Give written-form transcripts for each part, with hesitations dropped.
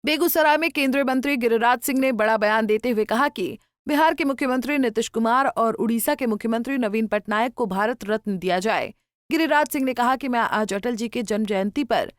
बेगूसराय में केंद्रीय मंत्री गिरिराज सिंह ने बड़ा बयान देते हुए कहा कि बिहार के मुख्यमंत्री नीतीश कुमार और उड़ीसा के मुख्यमंत्री नवीन पटनायक को भारत रत्न दिया जाए। गिरिराज सिंह ने कहा कि मैं आज अटल जी के जन्म जयंती पर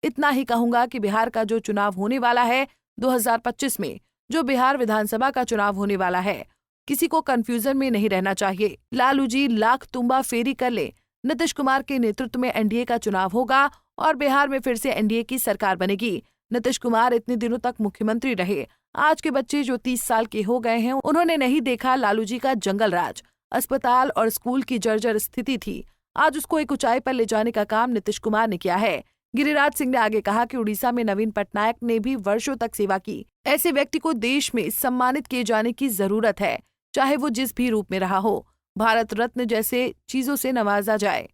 इतना ही कहूंगा कि बिहार का जो चुनाव होने वाला है 2025 में, जो बिहार विधानसभा का चुनाव होने वाला है, किसी को कंफ्यूजन में नहीं रहना चाहिए। लालू जी लाख तुम्बा फेरी कर ले, नीतीश कुमार के नेतृत्व में एनडीए का चुनाव होगा और बिहार में फिर से एनडीए की सरकार बनेगी। नीतीश कुमार इतने दिनों तक मुख्यमंत्री रहे। आज के बच्चे जो 30 साल के हो गए हैं, उन्होंने नहीं देखा लालू जी का जंगल राज। अस्पताल और स्कूल की जर्जर स्थिति थी, आज उसको एक ऊंचाई पर ले जाने का काम नीतीश कुमार ने किया है। गिरिराज सिंह ने आगे कहा कि उड़ीसा में नवीन पटनायक ने भी वर्षों तक सेवा की। ऐसे व्यक्ति को देश में सम्मानित किए जाने की जरूरत है, चाहे वो जिस भी रूप में रहा हो। भारत रत्न जैसे चीजों से नवाजा जाए।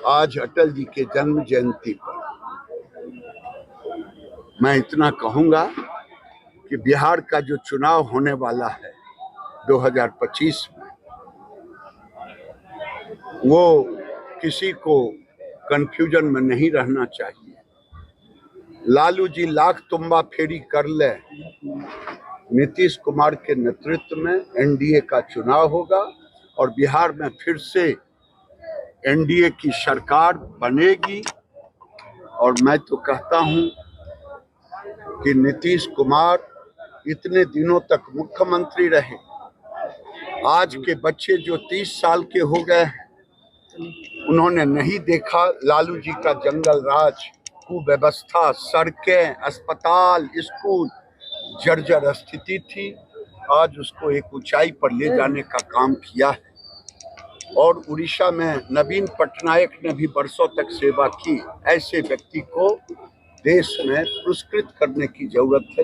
आज अटल जी के जन्म जयंती पर मैं इतना कहूंगा कि बिहार का जो चुनाव होने वाला है 2025 में, वो किसी को कंफ्यूजन में नहीं रहना चाहिए। लालू जी लाख तुम्बा फेरी कर ले, नीतीश कुमार के नेतृत्व में एनडीए का चुनाव होगा और बिहार में फिर से एनडीए की सरकार बनेगी। और मैं तो कहता हूं कि नीतीश कुमार इतने दिनों तक मुख्यमंत्री रहे। आज के बच्चे जो 30 साल के हो गए हैं, उन्होंने नहीं देखा लालू जी का जंगल राज, कुव्यवस्था, सड़कें, अस्पताल, स्कूल जर्जर स्थिति थी। आज उसको एक ऊंचाई पर ले जाने का काम किया है। और उड़ीसा में नवीन पटनायक ने भी वर्षों तक सेवा की। ऐसे व्यक्ति को देश में पुरस्कृत करने की जरूरत है,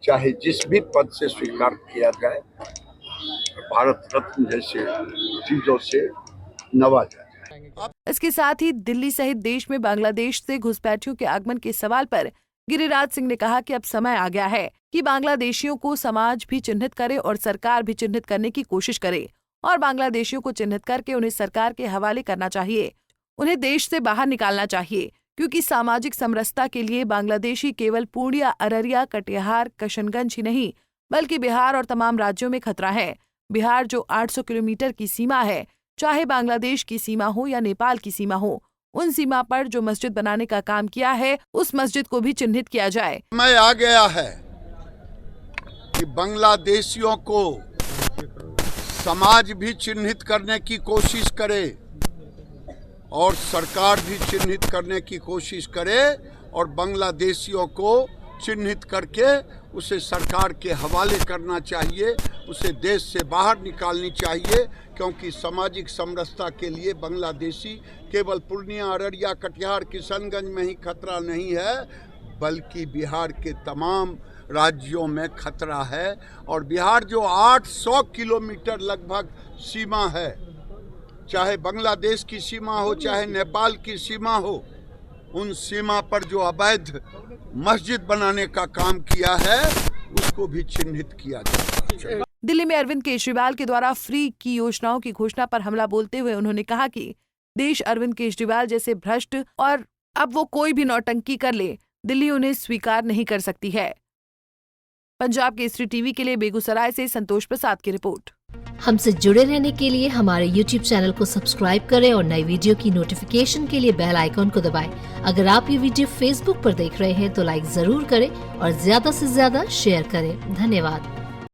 चाहे जिस भी पद से स्वीकार किया जाए। भारत रत्न जैसे चीजों से नवाजा जाए। इसके साथ ही दिल्ली सहित देश में बांग्लादेश से घुसपैठियों के आगमन के सवाल पर गिरिराज सिंह ने कहा कि अब समय आ गया है कि बांग्लादेशियों को समाज भी चिन्हित करे और सरकार भी चिन्हित करने की कोशिश करे और बांग्लादेशियों को चिन्हित करके उन्हें सरकार के हवाले करना चाहिए। उन्हें देश से बाहर निकालना चाहिए, क्योंकि सामाजिक समरसता के लिए बांग्लादेशी केवल पूर्णिया, अररिया, कटिहार, किशनगंज ही नहीं बल्कि बिहार और तमाम राज्यों में खतरा है। बिहार जो 800 किलोमीटर की सीमा है, चाहे बांग्लादेश की सीमा हो या नेपाल की सीमा हो, उन सीमा पर जो मस्जिद बनाने का काम किया है, उस मस्जिद को भी चिन्हित किया जाए। समय आ गया है कि बांग्लादेशियों को समाज भी चिन्हित करने की कोशिश करे और सरकार भी चिन्हित करने की कोशिश करे और बांग्लादेशियों को चिन्हित करके उसे सरकार के हवाले करना चाहिए, उसे देश से बाहर निकालनी चाहिए। क्योंकि सामाजिक समरसता के लिए बांग्लादेशी केवल पूर्णिया, अररिया, कटिहार, किशनगंज में ही खतरा नहीं है, बल्कि बिहार के तमाम राज्यों में खतरा है। और बिहार जो 800 किलोमीटर लगभग सीमा है, चाहे बांग्लादेश की सीमा हो, चाहे नेपाल की सीमा हो, उन सीमा पर जो अवैध मस्जिद बनाने का काम किया है, उसको भी चिन्हित किया जाए। दिल्ली में अरविंद केजरीवाल के द्वारा फ्री की योजनाओं की घोषणा पर हमला बोलते हुए उन्होंने कहा कि देश अरविंद केजरीवाल जैसे भ्रष्ट और अब वो कोई भी नौटंकी कर ले, दिल्ली उन्हें स्वीकार नहीं कर सकती है। पंजाब केसरी टीवी के लिए बेगूसराय से संतोष प्रसाद की रिपोर्ट। हमसे जुड़े रहने के लिए हमारे YouTube चैनल को सब्सक्राइब करें और नई वीडियो की नोटिफिकेशन के लिए बेल आइकॉन को दबाएं। अगर आप ये वीडियो Facebook पर देख रहे हैं तो लाइक जरूर करें और ज्यादा से ज्यादा शेयर करें। धन्यवाद।